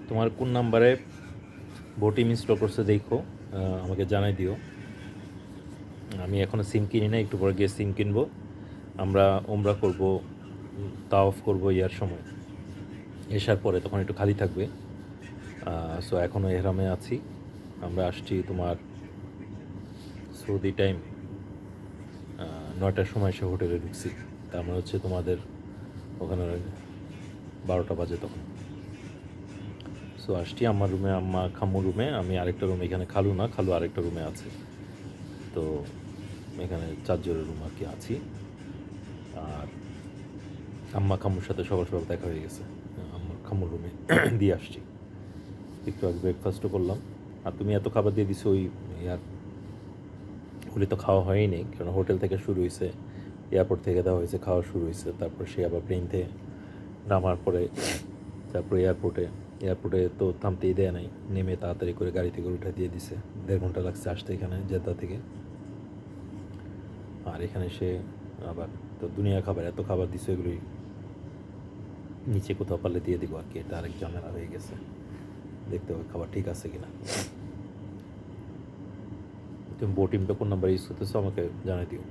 তোমার কোন নাম্বারে বোটিম ইনস্টল করছে দেখো, আমাকে জানাই দিও। আমি এখনও সিম কিনি না, একটু পরে গিয়ে সিম কিনবো। আমরা ওমরা করব, তাওয়াফ করব ইয়ার সময়, এসার পরে, তখন একটু খালি থাকবে। সো এখনও এহরামে আছি। আমরা আসছি তোমার সৌদি টাইম 9টার সময় এসে হোটেলে ঢুকছি। তার মানে হচ্ছে তোমাদের ওখানে 12টা বাজে তখন। সো আসছি আমার রুমে, আম্মা খাম্মু রুমে, আমি আরেকটা রুমে, এখানে খালু না, খালু আরেকটা রুমে আছে। তো এখানে 4 জনের রুম আর কি আছি। আর আম্মা খাম্মুর সাথে সকাল সকাল দেখা হয়ে গেছে, আম্মার খাম্মুর রুমে দিয়ে আসছি। একটু আগে ব্রেকফাস্টও করলাম। আর তুমি এত খাবার দিয়ে দিছো, ওই ইয়ার ওগুলি তো খাওয়া হয়ই নেই, কারণ হোটেল থেকে শুরু হয়েছে, এয়ারপোর্ট থেকে দেওয়া হয়েছে, খাওয়া শুরু হয়েছে। তারপর সে আবার প্লেন থেকে নামার পরে, তারপরে এয়ারপোর্টে তো থামতেই দেয় নাই, নেমে তাড়াতাড়ি করে গাড়ি থেকে উঠে দিয়ে দিছে। 1.5 ঘন্টা লাগছে আসতে এখানে জেদ্দা থেকে। আর এখানে সে আবার তো দুনিয়া খাবার, এত খাবার দিছে, এগুলোই নিচে কোথাও পারলে দিয়ে দিব আর কি। এটা আরেক ঝামেলা হয়ে গেছে, দেখতে হবে খাবার ঠিক আছে কিনা। তুমি বোটিমটা কোন নাম্বার ইউজ করতেছো আমাকে জানাই দিও।